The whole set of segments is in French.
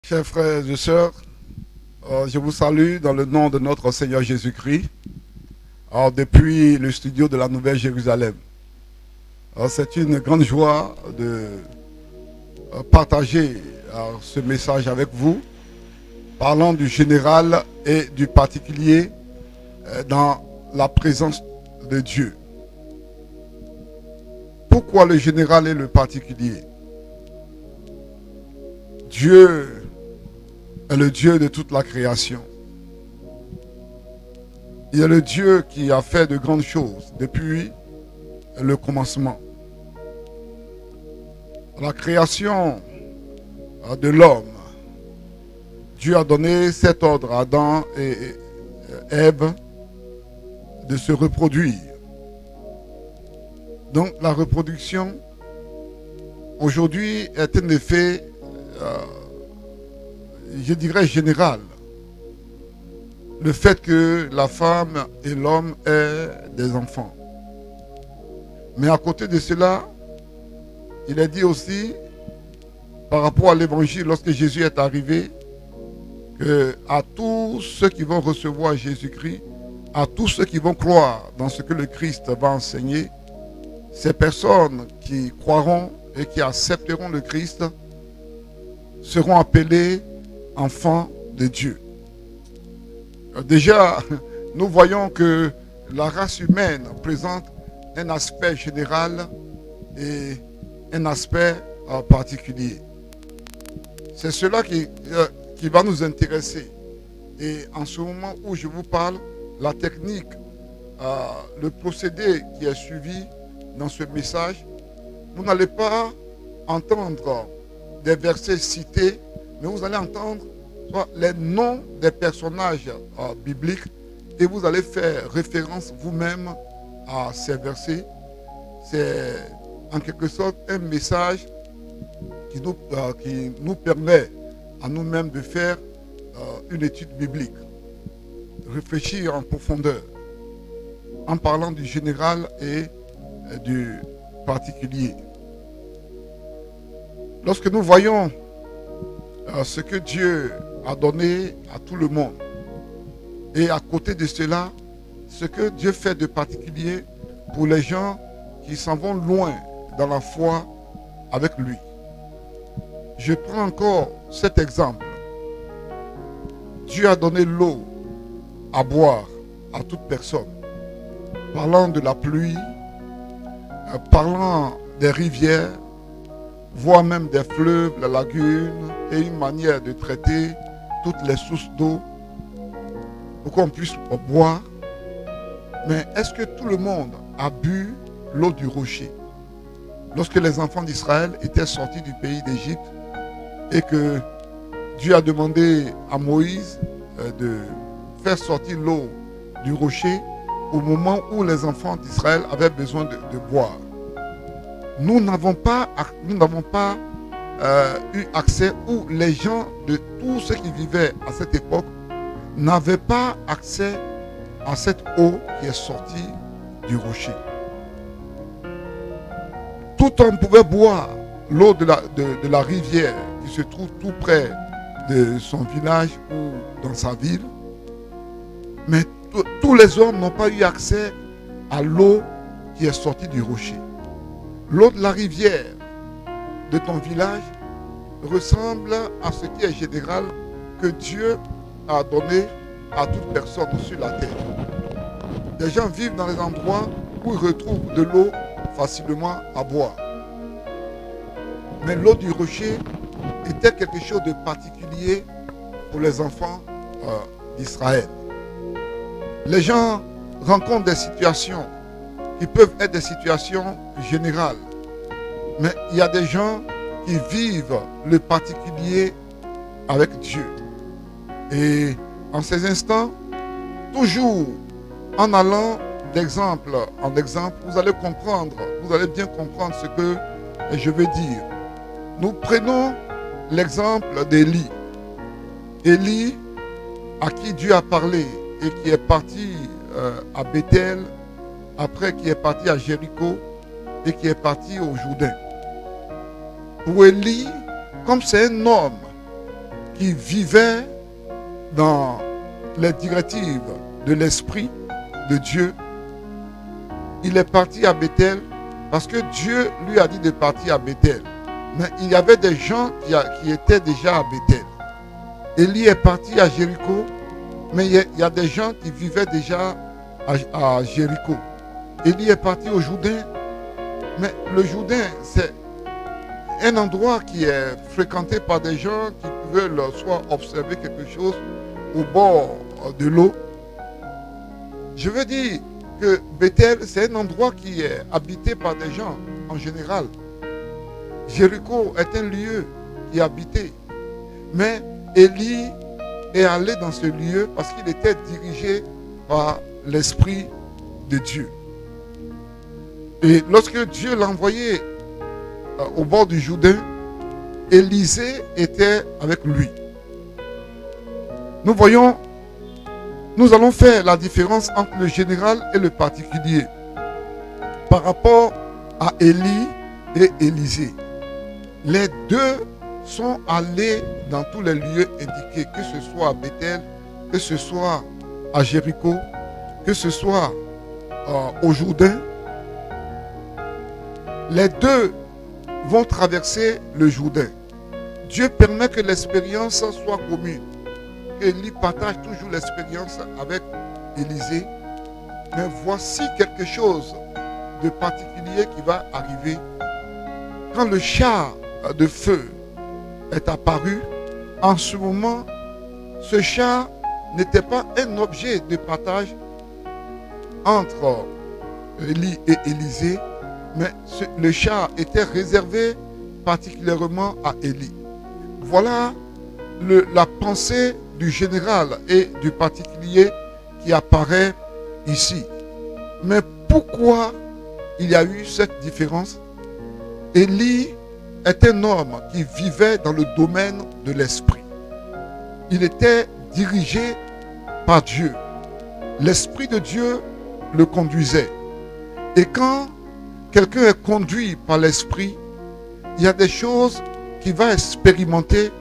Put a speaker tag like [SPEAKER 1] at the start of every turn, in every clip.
[SPEAKER 1] Chers frères et sœurs, je vous salue dans le nom de notre Seigneur Jésus-Christ, depuis le studio de la Nouvelle Jérusalem. C'est une grande joie de partager ce message avec vous, parlant du général et du particulier dans la présence de Dieu. Pourquoi le général et le particulier? Dieu est le Dieu de toute la création. Il est le Dieu qui a fait de grandes choses depuis le commencement. La création de l'homme, Dieu a donné cet ordre à Adam et Ève de se reproduire. Donc la reproduction aujourd'hui est un effet je dirais général. Le fait que la femme et l'homme aient des enfants. Mais à côté de cela, il est dit aussi, par rapport à l'évangile, lorsque Jésus est arrivé, que à tous ceux qui vont recevoir Jésus-Christ, à tous ceux qui vont croire dans ce que le Christ va enseigner, ces personnes qui croiront et qui accepteront le Christ seront appelés enfants de Dieu. Déjà, nous voyons que la race humaine présente un aspect général et un aspect particulier. C'est cela qui va nous intéresser. Et en ce moment où je vous parle, la technique, le procédé qui est suivi dans ce message, vous n'allez pas entendre des versets cités, mais vous allez entendre soit les noms des personnages bibliques et vous allez faire référence vous-même à ces versets. C'est en quelque sorte un message qui nous permet à nous-mêmes de faire une étude biblique, réfléchir en profondeur, en parlant du général et du particulier. Lorsque nous voyons ce que Dieu a donné à tout le monde, et à côté de cela, ce que Dieu fait de particulier pour les gens qui s'en vont loin dans la foi avec lui. Je prends encore cet exemple. Dieu a donné l'eau à boire à toute personne, parlant de la pluie, parlant des rivières, voire même des fleuves, la lagune, et une manière de traiter toutes les sources d'eau pour qu'on puisse boire. Mais est-ce que tout le monde a bu l'eau du rocher? Lorsque les enfants d'Israël étaient sortis du pays d'Égypte et que Dieu a demandé à Moïse de faire sortir l'eau du rocher au moment où les enfants d'Israël avaient besoin de boire. Nous n'avons pas eu accès, ou les gens de tous ceux qui vivaient à cette époque n'avaient pas accès à cette eau qui est sortie du rocher. Tout homme pouvait boire l'eau de la rivière qui se trouve tout près de son village ou dans sa ville, mais tous les hommes n'ont pas eu accès à l'eau qui est sortie du rocher. L'eau de la rivière de ton village ressemble à ce qui est général que Dieu a donné à toute personne sur la terre. Les gens vivent dans des endroits où ils retrouvent de l'eau facilement à boire. Mais l'eau du rocher était quelque chose de particulier pour les enfants d'Israël. Les gens rencontrent des situations qui peuvent être des situations générales. Mais il y a des gens qui vivent le particulier avec Dieu. Et en ces instants, toujours en allant d'exemple en exemple, vous allez comprendre, vous allez bien comprendre ce que je veux dire. Nous prenons l'exemple d'Élie. Élie, à qui Dieu a parlé et qui est parti à Bethel, après qui est parti à Jéricho et qui est parti au Jourdain. Pour Élie, comme c'est un homme qui vivait dans les directives de l'Esprit de Dieu. Il est parti à Bethel parce que Dieu lui a dit de partir à Bethel. Mais il y avait des gens qui étaient déjà à Bethel. Élie est parti à Jéricho, mais il y a des gens qui vivaient déjà à Jéricho. Élie est parti au Jourdain, mais le Jourdain, c'est un endroit qui est fréquenté par des gens qui veulent soit observer quelque chose au bord de l'eau. Je veux dire que Bethel, c'est un endroit qui est habité par des gens en général. Jéricho est un lieu qui est habité. Mais Élie est allé dans ce lieu parce qu'il était dirigé par l'Esprit de Dieu. Et lorsque Dieu l'a envoyé au bord du Jourdain, Élisée était avec lui. Nous allons faire la différence entre le général et le particulier par rapport à Élie et Élisée. Les deux sont allés dans tous les lieux indiqués, que ce soit à Bethel, que ce soit à Jéricho, que ce soit au Jourdain. Les deux vont traverser le Jourdain. Dieu permet que l'expérience soit commune. Élie partage toujours l'expérience avec Élisée. Mais voici quelque chose de particulier qui va arriver. Quand le char de feu est apparu, en ce moment, ce char n'était pas un objet de partage entre Élie et Élisée, mais le char était réservé particulièrement à Élie. Voilà la pensée du général et du particulier qui apparaît ici. Mais pourquoi il y a eu cette différence? Élie est un homme qui vivait dans le domaine de l'esprit. Il était dirigé par Dieu. L'Esprit de Dieu le conduisait. Et quand quelqu'un est conduit par l'Esprit, il y a des choses qu'il va expérimenter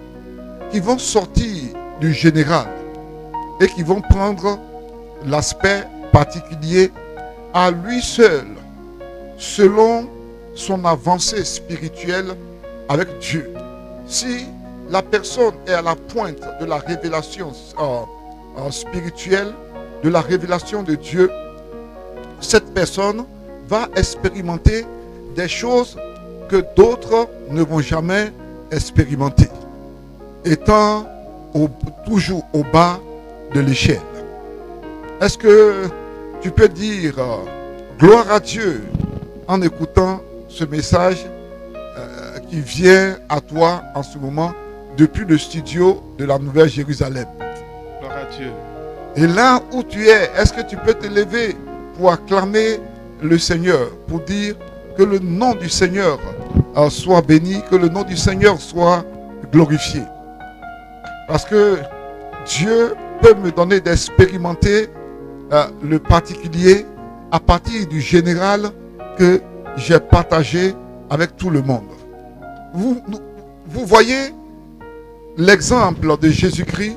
[SPEAKER 1] qui vont sortir du général et qui vont prendre l'aspect particulier à lui seul, selon son avancée spirituelle avec Dieu. Si la personne est à la pointe de la révélation spirituelle, de la révélation de Dieu, cette personne va expérimenter des choses que d'autres ne vont jamais expérimenter, étant toujours au bas de l'échelle. Est-ce que tu peux dire gloire à Dieu en écoutant ce message qui vient à toi en ce moment depuis le studio de la Nouvelle Jérusalem?
[SPEAKER 2] Gloire à Dieu.
[SPEAKER 1] Et là où tu es, est-ce que tu peux te lever pour acclamer le Seigneur, pour dire que le nom du Seigneur soit béni, que le nom du Seigneur soit glorifié? Parce que Dieu peut me donner d'expérimenter le particulier à partir du général que j'ai partagé avec tout le monde. Vous voyez l'exemple de Jésus-Christ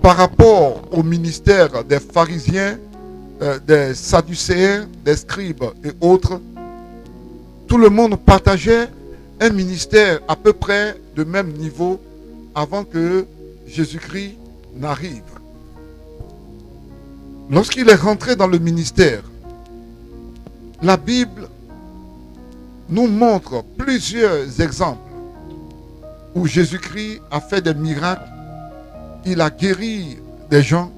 [SPEAKER 1] par rapport au ministère des pharisiens, des sadducéens, des scribes et autres. Tout le monde partageait un ministère à peu près de même niveau avant que Jésus-Christ n'arrive. Lorsqu'il est rentré dans le ministère, la Bible nous montre plusieurs exemples où Jésus-Christ a fait des miracles, il a guéri des gens,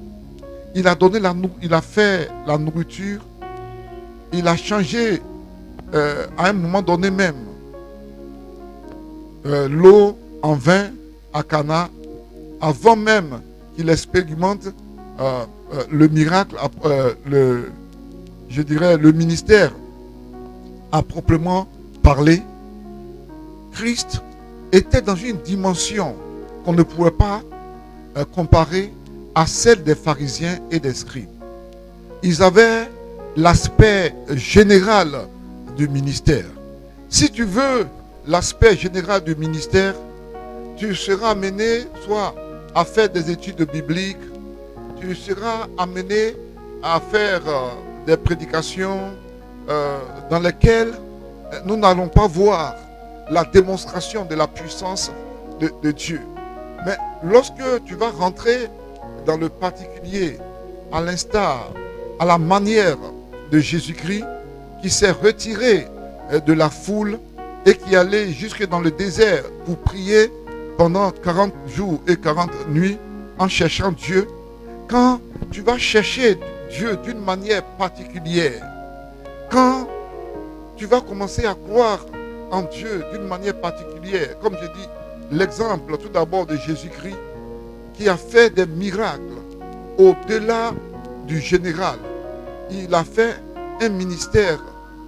[SPEAKER 1] il a fait la nourriture, il a changé à un moment donné même l'eau en vin à Cana, avant même qu'il expérimente le miracle, le ministère à proprement parler. Christ était dans une dimension qu'on ne pouvait pas comparer à celle des pharisiens et des scribes. Ils avaient l'aspect général du ministère. Si tu veux l'aspect général du ministère, tu seras amené soit à faire des études bibliques, tu seras amené à faire des prédications dans lesquelles nous n'allons pas voir la démonstration de la puissance de Dieu. Mais lorsque tu vas rentrer dans le particulier, à l'instar, à la manière de Jésus-Christ, qui s'est retiré de la foule et qui allait jusque dans le désert pour prier pendant 40 jours et 40 nuits en cherchant Dieu, quand tu vas chercher Dieu d'une manière particulière, quand tu vas commencer à croire en Dieu d'une manière particulière, comme je dis, l'exemple tout d'abord de Jésus-Christ qui a fait des miracles au-delà du général. Il a fait un ministère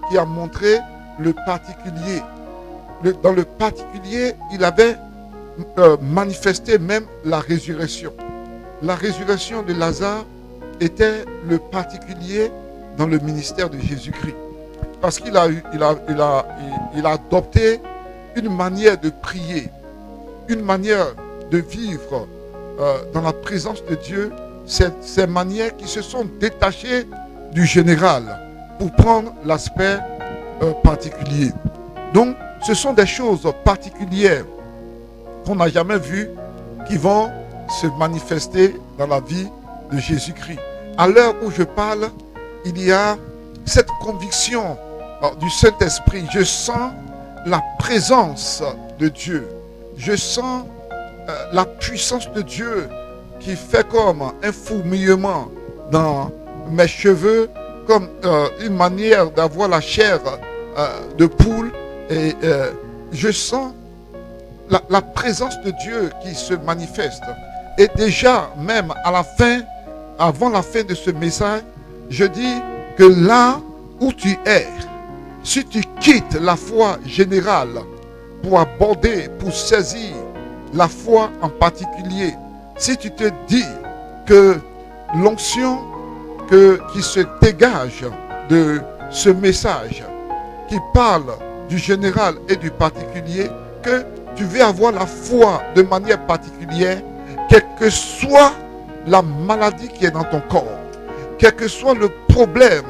[SPEAKER 1] qui a montré le particulier. Dans le particulier, il avait manifesté même la résurrection. La résurrection de Lazare était le particulier dans le ministère de Jésus-Christ. Parce qu'il a adopté une manière de prier, une manière de vivre dans la présence de Dieu, ces manières qui se sont détachées du général pour prendre l'aspect particulier. Donc, ce sont des choses particulières qu'on n'a jamais vues qui vont se manifester dans la vie de Jésus-Christ. À l'heure où je parle, il y a cette conviction du Saint-Esprit. Je sens la présence de Dieu. Je sens la puissance de Dieu qui fait comme un fourmillement dans mes cheveux, comme une manière d'avoir la chair de poule. Et je sens la présence de Dieu qui se manifeste. Et déjà, même à la fin, avant la fin de ce message, je dis que là où tu es, si tu quittes la foi générale pour aborder, pour saisir la foi en particulier, si tu te dis que l'onction qui se dégage de ce message, qui parle du général et du particulier, que tu veux avoir la foi de manière particulière, quelle que soit la maladie qui est dans ton corps, quel que soit le problème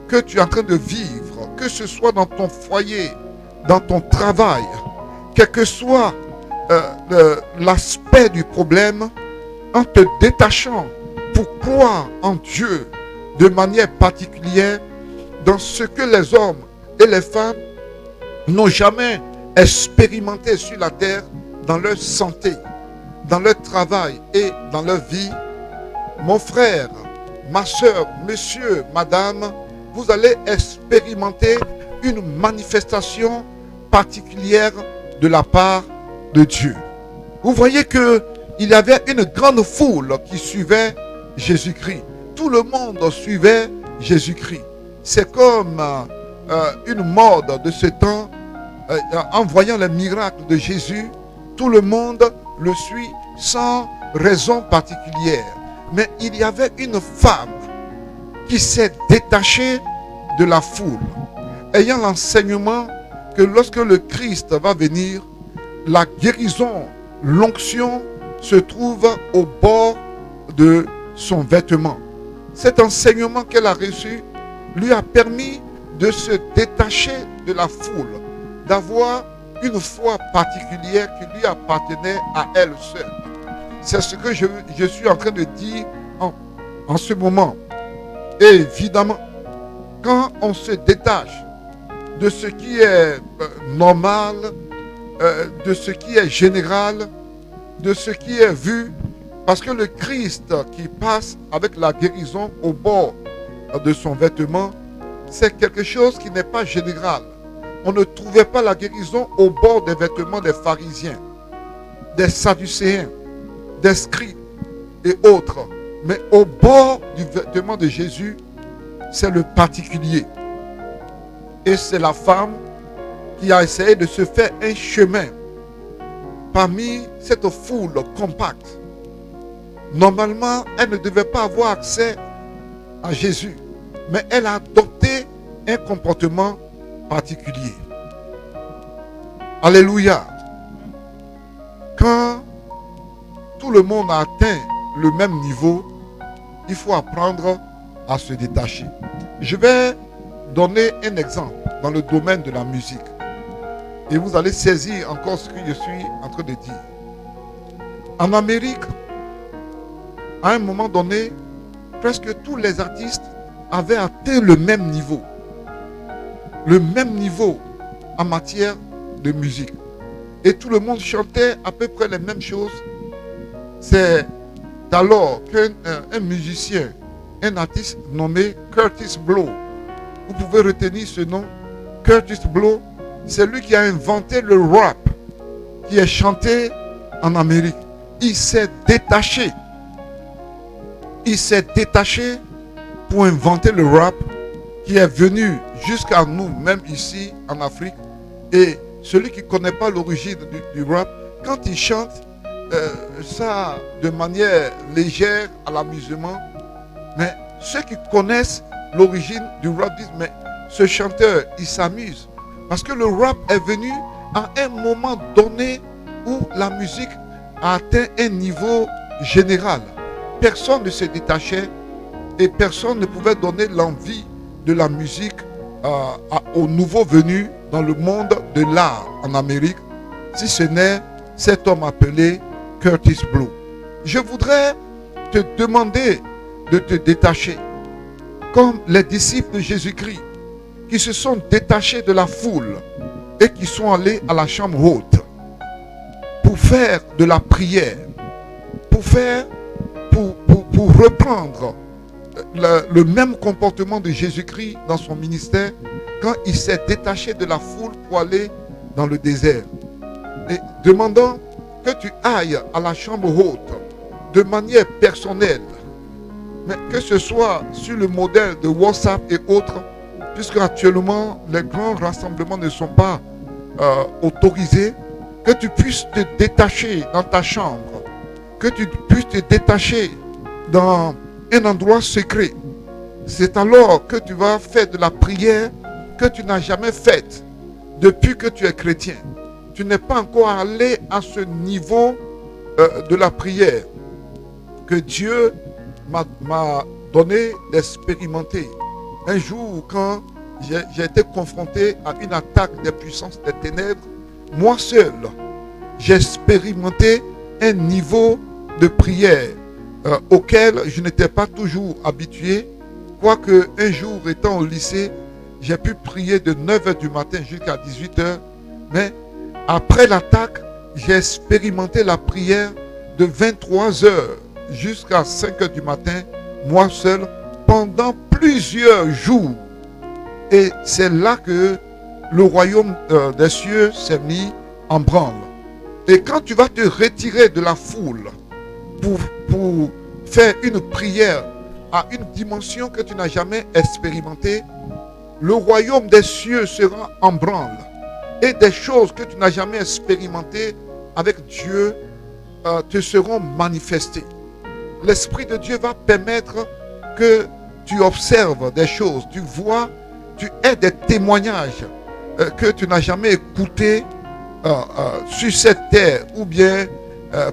[SPEAKER 1] que tu es en train de vivre, que ce soit dans ton foyer, dans ton travail, quel que soit l'aspect du problème, en te détachant pour croire en Dieu de manière particulière dans ce que les hommes et les femmes n'ont jamais expérimenté sur la terre dans leur santé, dans leur travail et dans leur vie. Mon frère, ma soeur, monsieur, madame, vous allez expérimenter une manifestation particulière de la part de Dieu. Vous voyez que il y avait une grande foule qui suivait Jésus-Christ. Tout le monde suivait Jésus-Christ. C'est comme une mode de ce temps. En voyant les miracles de Jésus, tout le monde le suit sans raison particulière. Mais il y avait une femme qui s'est détachée de la foule, ayant l'enseignement que lorsque le Christ va venir, la guérison, l'onction se trouve au bord de son vêtement. Cet enseignement qu'elle a reçu lui a permis de se détacher de la foule, d'avoir une foi particulière qui lui appartenait à elle seule. C'est ce que je suis en train de dire en ce moment. Et évidemment, quand on se détache de ce qui est normal, de ce qui est général, de ce qui est vu, parce que le Christ qui passe avec la guérison au bord de son vêtement, c'est quelque chose qui n'est pas général. On ne trouvait pas la guérison au bord des vêtements des pharisiens, des sadducéens, des scribes et autres. Mais au bord du vêtement de Jésus, c'est le particulier. Et c'est la femme qui a essayé de se faire un chemin parmi cette foule compacte. Normalement, elle ne devait pas avoir accès à Jésus, mais elle a adopté un comportement particulier. Alléluia. quand tout le monde a atteint le même niveau, il faut apprendre à se détacher. Je vais donner un exemple dans le domaine de la musique. Et vous allez saisir encore ce que je suis en train de dire. En Amérique, à un moment donné, presque tous les artistes avaient atteint le même niveau. Le même niveau en matière de musique. Et tout le monde chantait à peu près les mêmes choses. C'est alors qu'un musicien, un artiste nommé Kurtis Blow, vous pouvez retenir ce nom, Kurtis Blow, c'est lui qui a inventé le rap qui est chanté en Amérique. Il s'est détaché. Il s'est détaché pour inventer le rap qui est venu jusqu'à nous, même ici en Afrique. Et celui qui ne connaît pas l'origine du rap, quand il chante ça de manière légère à l'amusement, mais ceux qui connaissent l'origine du rap disent, mais ce chanteur, il s'amuse. Parce que le rap est venu à un moment donné où la musique a atteint un niveau général. Personne ne se détachait et personne ne pouvait donner l'envie de la musique aux nouveaux venus dans le monde de l'art en Amérique, si ce n'est cet homme appelé Kurtis Blow. Je voudrais te demander de te détacher, comme les disciples de Jésus-Christ qui se sont détachés de la foule et qui sont allés à la chambre haute pour faire de la prière, pour reprendre le même comportement de Jésus-Christ dans son ministère quand il s'est détaché de la foule pour aller dans le désert. Et demandant que tu ailles à la chambre haute de manière personnelle, mais que ce soit sur le modèle de WhatsApp et autres, puisque actuellement les grands rassemblements ne sont pas autorisés, que tu puisses te détacher dans ta chambre, que tu puisses te détacher dans un endroit secret. C'est alors que tu vas faire de la prière que tu n'as jamais faite depuis que tu es chrétien. Tu n'es pas encore allé à ce niveau de la prière que Dieu m'a donné d'expérimenter. Un jour, quand j'ai été confronté à une attaque des puissances des ténèbres, moi seul, j'ai expérimenté un niveau de prière auquel je n'étais pas toujours habitué. Quoique un jour, étant au lycée, j'ai pu prier de 9h du matin jusqu'à 18h. Mais après l'attaque, j'ai expérimenté la prière de 23h jusqu'à 5h du matin, moi seul, pendant plusieurs jours. Et c'est là que le royaume des cieux s'est mis en branle. Et quand tu vas te retirer de la foule pour faire une prière à une dimension que tu n'as jamais expérimentée, le royaume des cieux sera en branle. Et des choses que tu n'as jamais expérimentées avec Dieu te seront manifestées. L'Esprit de Dieu va permettre que tu observes des choses, tu vois, tu aies des témoignages que tu n'as jamais écoutés sur cette terre ou bien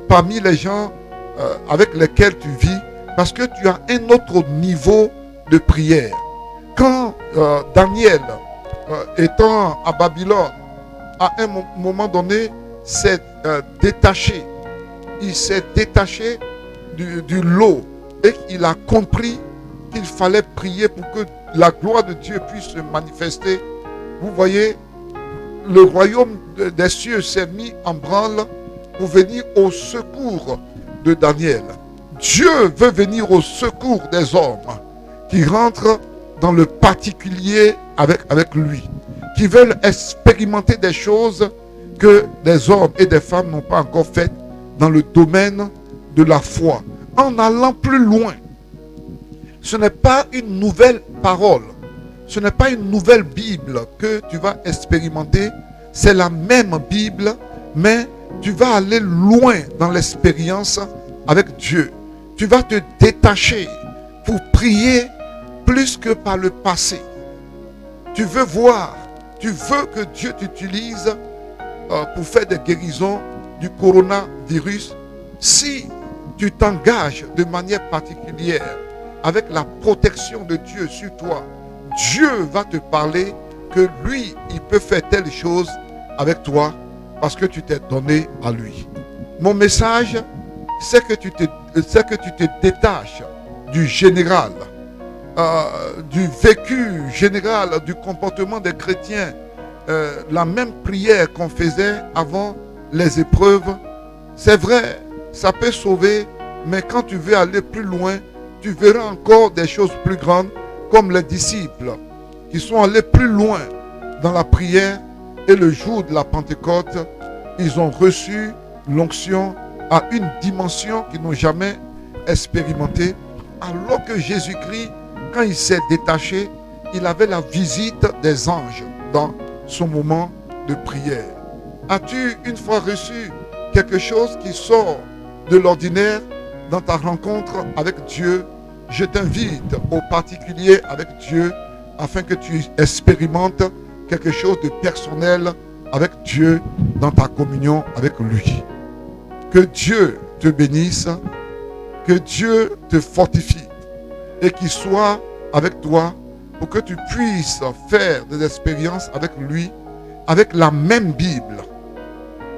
[SPEAKER 1] parmi les gens avec lesquels tu vis, parce que tu as un autre niveau de prière. Quand Daniel, étant à Babylone, à un moment donné, s'est détaché, il s'est détaché du lot et il a compris qu'il fallait prier pour que la gloire de Dieu puisse se manifester. Vous voyez, le royaume des cieux s'est mis en branle pour venir au secours de Daniel. Dieu veut venir au secours des hommes qui rentrent dans le particulier avec lui, qui veulent expérimenter des choses que des hommes et des femmes n'ont pas encore faites dans le domaine de la foi. En allant plus loin, ce n'est pas une nouvelle parole, ce n'est pas une nouvelle Bible que tu vas expérimenter, c'est la même Bible, mais tu vas aller loin dans l'expérience avec Dieu. Tu vas te détacher pour prier plus que par le passé. Tu veux voir, tu veux que Dieu t'utilise pour faire des guérisons du coronavirus, si tu t'engages de manière particulière avec la protection de Dieu sur toi, Dieu va te parler que lui, il peut faire telle chose avec toi parce que tu t'es donné à lui. Mon message, c'est que tu te détaches du général, du vécu général, du comportement des chrétiens. La même prière qu'on faisait avant les épreuves, c'est vrai, ça peut sauver, mais quand tu veux aller plus loin, tu verras encore des choses plus grandes, comme les disciples qui sont allés plus loin dans la prière, et le jour de la Pentecôte, ils ont reçu l'onction à une dimension qu'ils n'ont jamais expérimentée, alors que Jésus-Christ, quand il s'est détaché, il avait la visite des anges dans son moment de prière. As-tu une fois reçu quelque chose qui sort de l'ordinaire dans ta rencontre avec Dieu? Je t'invite au particulier avec Dieu afin que tu expérimentes quelque chose de personnel avec Dieu dans ta communion avec lui. Que Dieu te bénisse, que Dieu te fortifie et qu'il soit avec toi pour que tu puisses faire des expériences avec lui, avec la même Bible.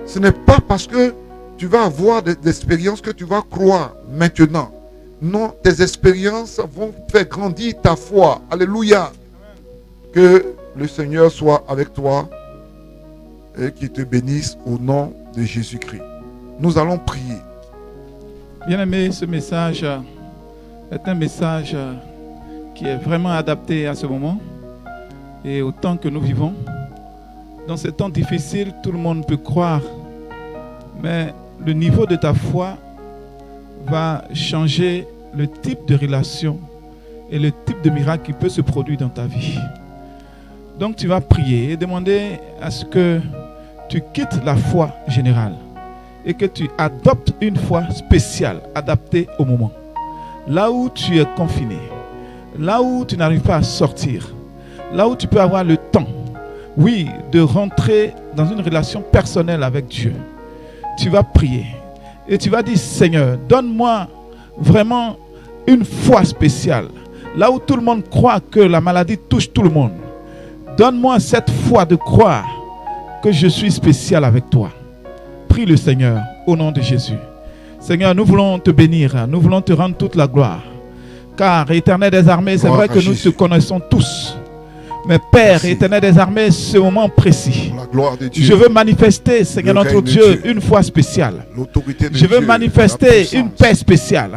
[SPEAKER 1] Ce n'est pas parce que tu vas avoir des expériences que tu vas croire maintenant. Non, tes expériences vont faire grandir ta foi. Alléluia. Que le Seigneur soit avec toi et qu'il te bénisse au nom de Jésus-Christ. Nous allons prier.
[SPEAKER 2] Bien-aimé, ce message est un message qui est vraiment adapté à ce moment et au temps que nous vivons. Dans ces temps difficiles, tout le monde peut croire, mais le niveau de ta foi va changer le type de relation et le type de miracle qui peut se produire dans ta vie. Donc tu vas prier et demander à ce que tu quittes la foi générale et que tu adoptes une foi spéciale, adaptée au moment. Là où tu es confiné, là où tu n'arrives pas à sortir, là où tu peux avoir le temps, oui, de rentrer dans une relation personnelle avec Dieu. Tu vas prier et tu vas dire, Seigneur, donne-moi vraiment une foi spéciale. Là où tout le monde croit que la maladie touche tout le monde, donne-moi cette foi de croire que je suis spécial avec toi. Prie le Seigneur au nom de Jésus. Seigneur, nous voulons te bénir, nous voulons te rendre toute la gloire. Car, Éternel des armées, c'est vrai que nous te connaissons tous. Mais Père, Éternel des armées, ce moment précis,
[SPEAKER 1] la gloire de Dieu,
[SPEAKER 2] je veux manifester, Seigneur notre Dieu, une foi spéciale. Je veux manifester une paix spéciale.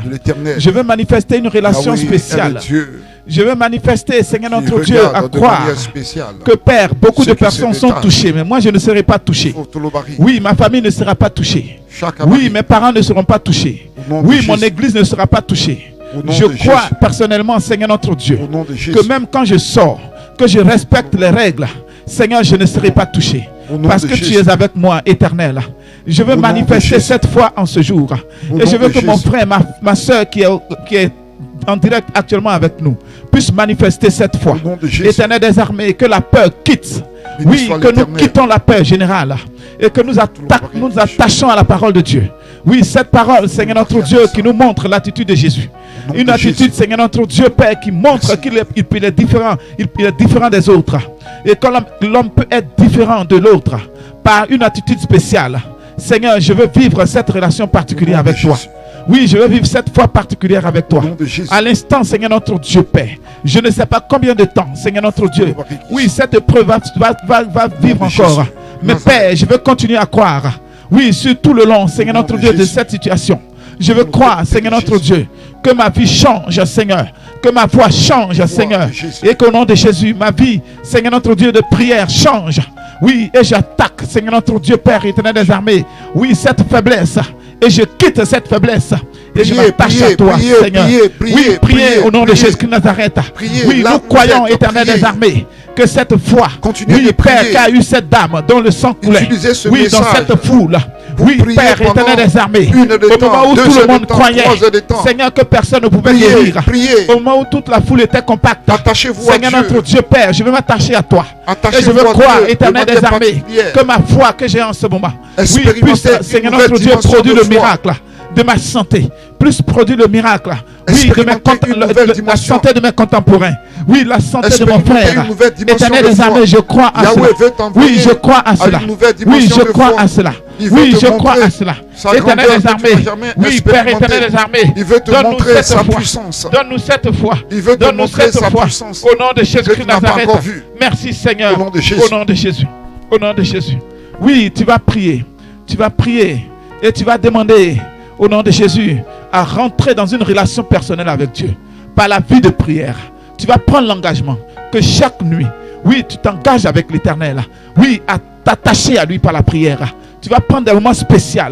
[SPEAKER 2] Je veux manifester une relation spéciale. Je veux manifester, Seigneur notre Dieu, à croire que Père, beaucoup de personnes sont touchées, mais moi je ne serai pas touché. Oui, ma famille ne sera pas touchée. Oui, mes parents ne seront pas touchés. Oui, mon église ne sera pas touchée. Je crois personnellement, Seigneur notre Dieu, que même quand je sors, que je respecte les règles, Seigneur, je ne serai pas touché. Parce que tu es avec moi, Éternel. Je veux manifester cette foi en ce jour. Et je veux que mon frère, ma soeur qui est en direct actuellement avec nous, puisse manifester cette foi. Éternel des armées, que la peur quitte. Oui, que nous quittons la peur générale. Et que nous attachons à la parole de Dieu. Oui, cette parole, Seigneur notre Dieu, qui nous montre l'attitude de Jésus. Une attitude, Seigneur notre Dieu, Père, qui montre qu'il est différent. Il est différent des autres. Et quand l'homme peut être différent de l'autre par une attitude spéciale. Seigneur, je veux vivre cette relation particulière avec toi. Oui, je veux vivre cette foi particulière avec toi. À l'instant, Seigneur notre Dieu, Père, je ne sais pas combien de temps, Seigneur notre Dieu. Oui, cette épreuve va vivre encore. Mais Père, je veux continuer à croire. Oui, sur tout le long, Seigneur notre Dieu, de cette situation. Je veux croire, Seigneur notre Dieu, que ma vie change, Seigneur. Que ma voix change, Seigneur. Et qu'au nom de Jésus, ma vie, Seigneur notre Dieu, de prière change. Oui, et j'attaque, Seigneur notre Dieu, Père éternel des armées. Oui, cette faiblesse. Et je quitte cette faiblesse. Et je m'attache à toi, Seigneur. Oui, priez au nom de Jésus-Christ de Nazareth. Oui, nous croyons, Éternel des armées, que cette foi, oui, Père, qui a eu cette dame dont le sang coulait, oui, dans cette foule, oui, Père, Éternel des armées, au moment où tout le monde croyait, Seigneur, que personne ne pouvait guérir, au moment où toute la foule était compacte, Seigneur notre Dieu, Père, je veux m'attacher à toi. Et je veux croire, Éternel des armées, que ma foi que j'ai en ce moment, oui, puisse, Seigneur notre Dieu, produire le miracle de ma santé, plus produire le miracle, oui, de la santé de mes contemporains, oui, la santé de mon frère. Éternel des armées, je crois à cela. Oui, je crois à cela. Oui, je crois à cela. Oui, je crois à cela. Éternel des armées, oui, Père éternel des armées, donne-nous cette foi. Donne-nous cette foi. Donne-nous cette foi. Au nom de Jésus-Christ de Nazareth. Merci Seigneur. Au nom de Jésus. Au nom de Jésus. Oui, tu vas prier. Tu vas prier et tu vas demander au nom de Jésus à rentrer dans une relation personnelle avec Dieu par la vie de prière. Tu vas prendre l'engagement que chaque nuit, oui, tu t'engages avec l'Éternel, oui, à t'attacher à lui par la prière. Tu vas prendre des moments spéciaux,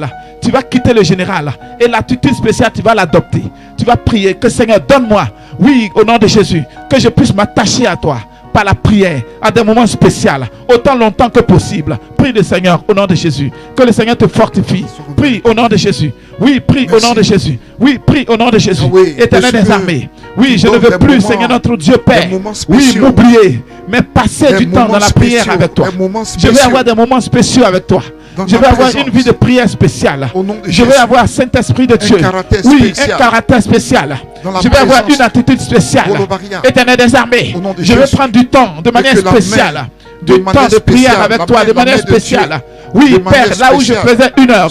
[SPEAKER 2] tu vas quitter le général et l'attitude spéciale, tu vas l'adopter. Tu vas prier que Seigneur, donne-moi, oui, au nom de Jésus, que je puisse m'attacher à toi par la prière, à des moments spéciaux, autant longtemps que possible. Prie le Seigneur au nom de Jésus. Que le Seigneur te fortifie. Prie au nom de Jésus. Oui, prie au nom de Jésus. Oui, prie au nom de Jésus. Éternel des armées. Oui, je ne veux plus, Seigneur notre Dieu Père, oui, m'oublier, mais passer du temps dans la prière avec toi. Je vais avoir des moments spéciaux avec toi. Je vais avoir une vie de prière spéciale. Je vais avoir Saint-Esprit de Dieu. Oui, un caractère spécial. Je vais avoir une attitude spéciale. Éternel des armées, je vais prendre du temps de manière spéciale. Du temps de prière avec toi de manière spéciale. Oui, Père, là où je faisais 1 heure,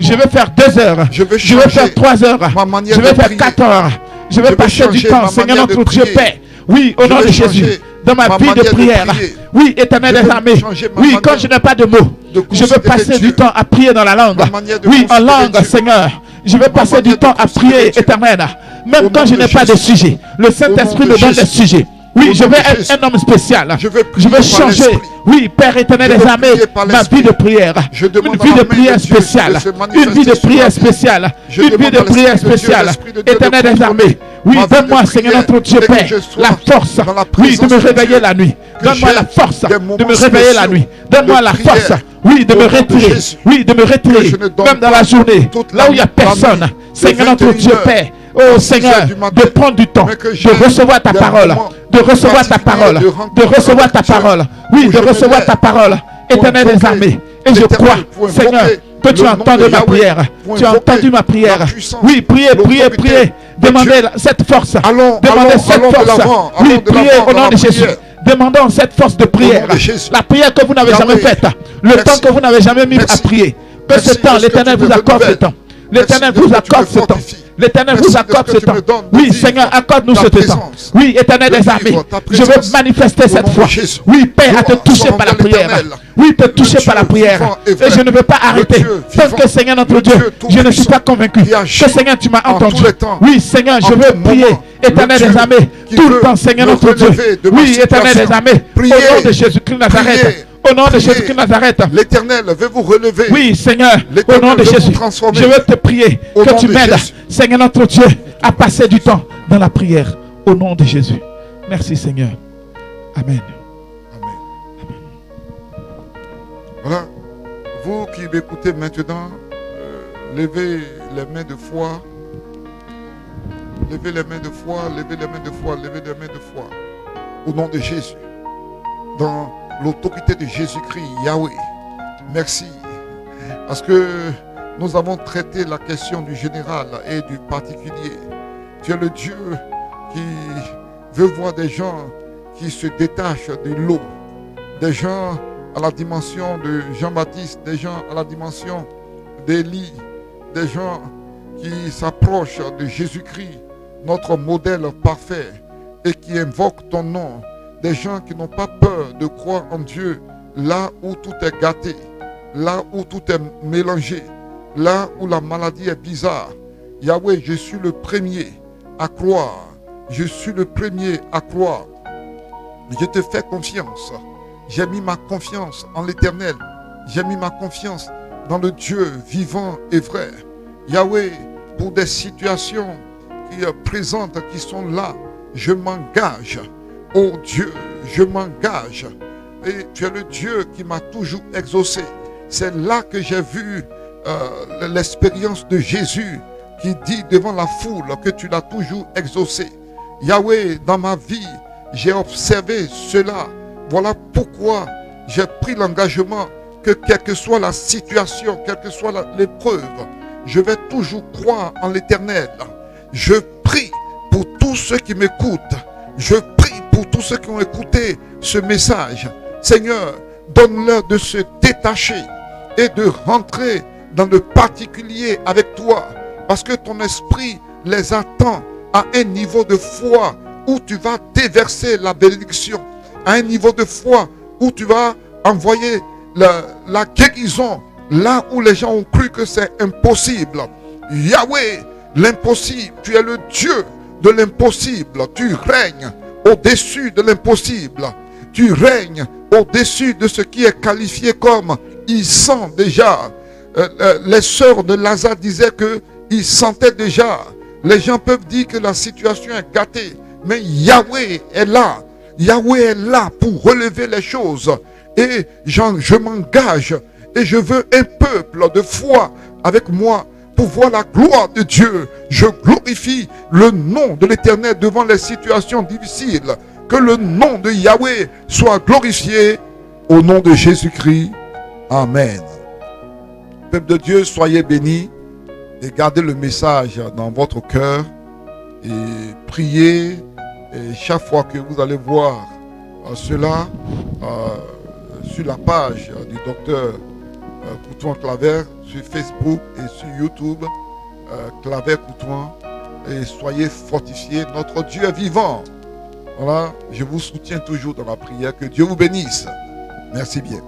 [SPEAKER 2] je vais faire 2 heures. Je vais faire 3 heures. Je vais faire 4 heures. Je vais passer du temps, Seigneur notre Dieu Père. Oui, au nom de Jésus, dans ma vie de prière. Oui, éternel des armées. Oui, quand je n'ai pas de mots, je veux passer du temps à prier dans la langue. Oui, en langue, Seigneur. Je vais passer du temps à prier, éternel. Même quand je n'ai pas de sujet. Le Saint-Esprit me donne des sujets. Oui, je veux être un homme spécial. Je veux changer. Oui, Père éternel des armées, ma vie de prière. Une vie de prière spéciale. Une vie de prière spéciale. Une vie de prière spéciale. Éternel des armées. Oui, donne-moi, Seigneur notre Dieu Père, la force, oui, de me réveiller la nuit. Donne-moi la force de me réveiller la nuit. Donne-moi la force, oui, de me retirer. Oui, de me retirer, même dans la journée, là où il n'y a personne. Seigneur notre Dieu Père. Oh Seigneur, de prendre du temps, de recevoir ta parole, de recevoir ta parole, de recevoir ta parole, oui, de recevoir ta parole, éternel des armées. Et je crois, Seigneur, que tu as entendu ma prière. Tu as entendu ma prière. Oui, priez, priez, priez. Demandez cette force. Demandez cette force. Oui, priez au nom de Jésus. Demandons cette force de prière. La prière que vous n'avez jamais faite. Le temps que vous n'avez jamais mis à prier. Que ce temps, l'Éternel vous accorde ce temps. L'Éternel vous accorde ce temps. L'Éternel vous accorde ce temps. Oui, Seigneur, accorde-nous ce temps. Oui, Éternel des armées, je veux manifester cette foi. Oui, Père, à te toucher par la prière. Oui, te toucher par la prière. Et je ne veux pas arrêter. Parce que, Seigneur, notre Dieu, je ne suis pas convaincu. Que, Seigneur, tu m'as entendu. Oui, Seigneur, je veux prier. Éternel des armées, tout le temps, Seigneur, notre Dieu. Oui, Éternel des armées, au nom de Jésus-Christ de Nazareth. Au nom de Jésus-Christ de Nazareth.
[SPEAKER 1] L'Éternel veut vous relever.
[SPEAKER 2] Oui, Seigneur, au nom de Jésus, je veux te prier que tu m'aides, Seigneur notre Dieu, à passer du temps dans la prière. Au nom de Jésus. Merci, Seigneur. Amen.
[SPEAKER 1] Amen. Amen. Voilà. Vous qui m'écoutez maintenant, levez les mains de foi. Levez les mains de foi, levez les mains de foi, levez les mains de foi. Au nom de Jésus. Dans l'autorité de Jésus-Christ, Yahweh. Merci. Parce que nous avons traité la question du général et du particulier. Tu es le Dieu qui veut voir des gens qui se détachent de l'eau. Des gens à la dimension de Jean-Baptiste, des gens à la dimension d'Élie, des gens qui s'approchent de Jésus-Christ, notre modèle parfait, et qui invoquent ton nom. Des gens qui n'ont pas peur de croire en Dieu là où tout est gâté, là où tout est mélangé, là où la maladie est bizarre. Yahweh, je suis le premier à croire. Je suis le premier à croire. Je te fais confiance. J'ai mis ma confiance en l'Éternel. J'ai mis ma confiance dans le Dieu vivant et vrai. Yahweh, pour des situations qui présentent, qui sont là. Je m'engage. Oh Dieu, je m'engage. Et tu es le Dieu qui m'a toujours exaucé. C'est là que j'ai vu l'expérience de Jésus qui dit devant la foule que tu l'as toujours exaucé. Yahweh, dans ma vie, j'ai observé cela. Voilà pourquoi j'ai pris l'engagement que quelle que soit la situation, quelle que soit l'épreuve, je vais toujours croire en l'Éternel. Je prie pour tous ceux qui m'écoutent. Je prie pour tous ceux qui ont écouté ce message. Seigneur, donne-leur de se détacher et de rentrer dans le particulier avec toi. Parce que ton esprit les attend à un niveau de foi où tu vas déverser la bénédiction. À un niveau de foi où tu vas envoyer la guérison là où les gens ont cru que c'est impossible. Yahweh, l'impossible, tu es le Dieu de l'impossible. Tu règnes au-dessus de l'impossible. Tu règnes au-dessus de ce qui est qualifié comme ils sentent déjà. Les sœurs de Lazare disaient qu'ils sentaient déjà. Les gens peuvent dire que la situation est gâtée, mais Yahweh est là. Yahweh est là pour relever les choses. Et je m'engage et je veux un peuple de foi avec moi pour voir la gloire de Dieu. Je glorifie le nom de l'Éternel devant les situations difficiles. Que le nom de Yahweh soit glorifié au nom de Jésus-Christ. Amen. Peuple de Dieu, soyez bénis et gardez le message dans votre cœur et priez. Et chaque fois que vous allez voir cela sur la page du docteur Coutouin Claver sur Facebook et sur YouTube, Claver Coutouin, et soyez fortifiés. Notre Dieu est vivant. Voilà, je vous soutiens toujours dans la prière. Que Dieu vous bénisse. Merci bien.